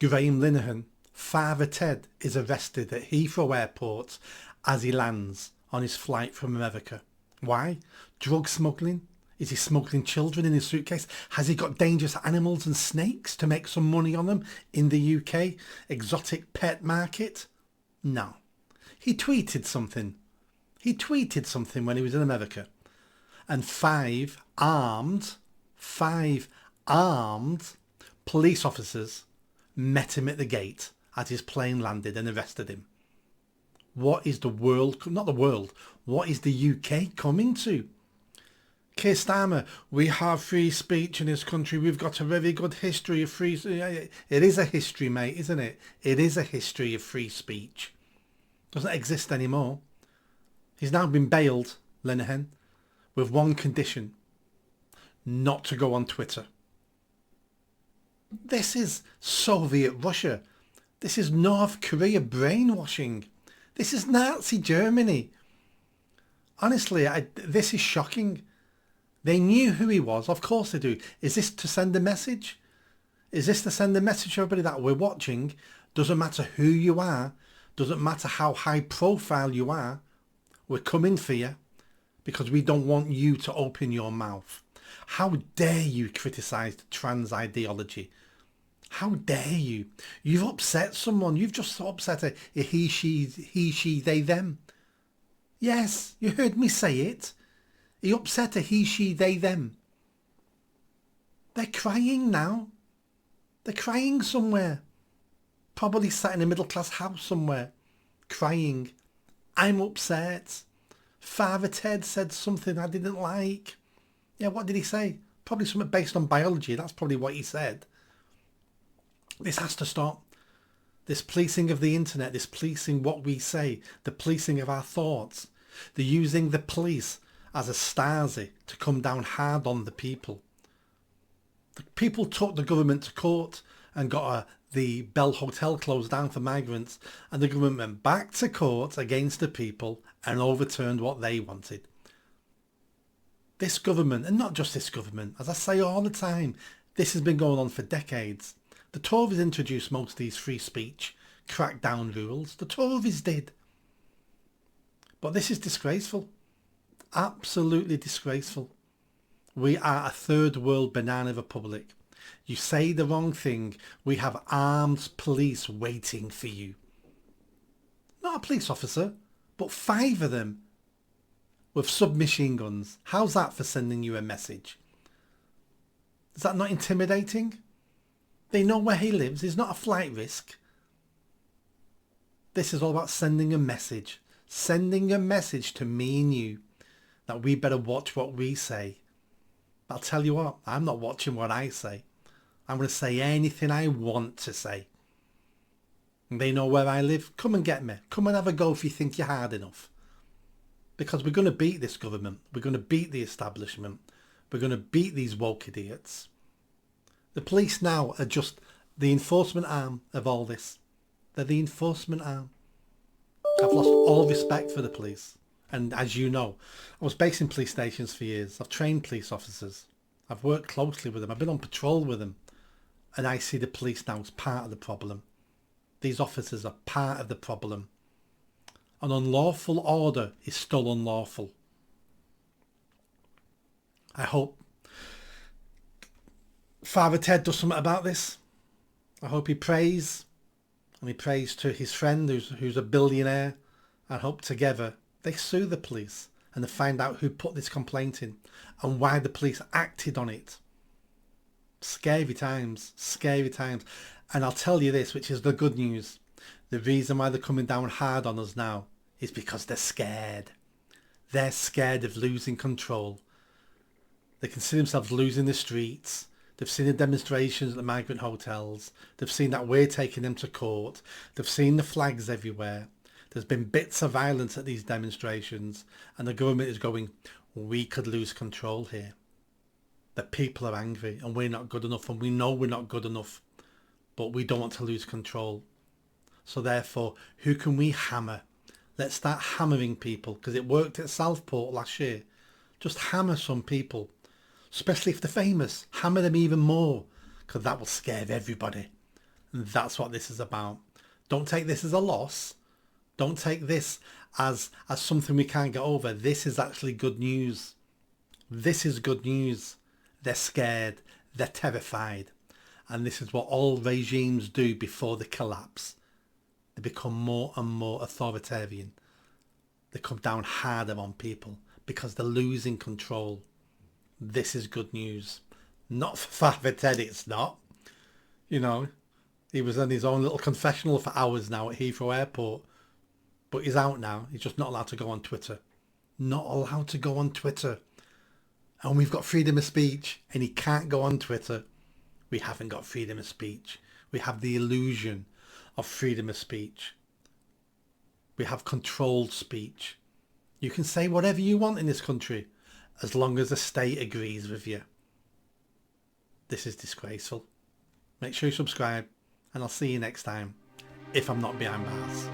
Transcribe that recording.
Graham Linehan, Father Ted, is arrested at Heathrow Airport as he lands on his flight from America. Why? Drug smuggling? Is he smuggling children in his suitcase? Has he got dangerous animals and snakes to make some money on them in the UK exotic pet market? No. He tweeted something. When he was in America. And five armed police officers met him at the gate as his plane landed and arrested him. What is the world, not the world, what is the UK coming to? Keir Starmer, we have free speech in this country. We've got a very good history of free... It is a history, mate, isn't it? It is a history of free speech. Doesn't exist anymore. He's now been bailed, Linehan, with one condition: not to go on Twitter. This is Soviet Russia. This is North Korea brainwashing. This is Nazi Germany. Honestly, this is shocking. They knew who he was. Of course they do. Is this to send a message? Is this to send a message to everybody that we're watching? Doesn't matter who you are. Doesn't matter how high profile you are. We're coming for you because we don't want you to open your mouth. How dare you criticise the trans ideology? How dare you? You've upset someone. You've just upset a he, she, they, them. Yes, you heard me say it. He upset a he, she, they, them. They're crying now. They're crying somewhere. Probably sat in a middle class house somewhere. Crying. I'm upset. Father Ted said something I didn't like. Yeah, what did he say? Probably something based on biology. That's probably what he said. This has to stop. This policing of the internet, this policing what we say, the policing of our thoughts, the using the police as a Stasi to come down hard on the people. The people took the government to court and got the Bell Hotel closed down for migrants, and the government went back to court against the people and overturned what they wanted. This government, and not just this government, as I say all the time, this has been going on for decades. The Tories introduced most of these free speech crackdown rules. The Tories did. But this is disgraceful. Absolutely disgraceful. We are a third world banana republic. You say the wrong thing, we have armed police waiting for you. Not a police officer, but 5 of them with submachine guns. How's that for sending you a message? Is that not intimidating? They know where he lives. He's not a flight risk. This is all about sending a message. Sending a message to me and you that we better watch what we say. But I'll tell you what, I'm not watching what I say. I'm going to say anything I want to say. And they know where I live. Come and get me. Come and have a go if you think you're hard enough. Because we're going to beat this government. We're going to beat the establishment. We're going to beat these woke idiots. The police now are just the enforcement arm of all this. They're the enforcement arm. I've lost all respect for the police. And as you know, I was based in police stations for years. I've trained police officers. I've worked closely with them. I've been on patrol with them. And I see the police now as part of the problem. These officers are part of the problem. An unlawful order is still unlawful. I hope Father Ted does something about this. I hope he prays. And he prays to his friend who's a billionaire. I hope together they sue the police and they find out who put this complaint in and why the police acted on it. Scary times, scary times. And I'll tell you this, which is the good news. The reason why they're coming down hard on us now is because they're scared. They're scared of losing control. They can see themselves losing the streets. They've seen the demonstrations at the migrant hotels. They've seen that we're taking them to court. They've seen the flags everywhere. There's been bits of violence at these demonstrations. And the government is going, we could lose control here. The people are angry and we're not good enough. And we know we're not good enough. But we don't want to lose control. So therefore, who can we hammer? Let's start hammering people. Because it worked at Southport last year. Just hammer some people. Especially if they're famous. Hammer them even more. Because that will scare everybody. That's what this is about. Don't take this as a loss. Don't take this as something we can't get over. This is actually good news. This is good news. They're scared. They're terrified. And this is what all regimes do before they collapse. They become more and more authoritarian. They come down harder on people because they're losing control. This is good news. Not for Father Ted, it's not. You know, he was in his own little confessional for hours now at Heathrow Airport. But he's out now. He's just not allowed to go on Twitter. Not allowed to go on Twitter. And we've got freedom of speech and he can't go on Twitter. We haven't got freedom of speech. We have the illusion of freedom of speech. We have controlled speech. You can say whatever you want in this country as long as the state agrees with you. This is disgraceful. Make sure you subscribe and I'll see you next time if I'm not behind bars.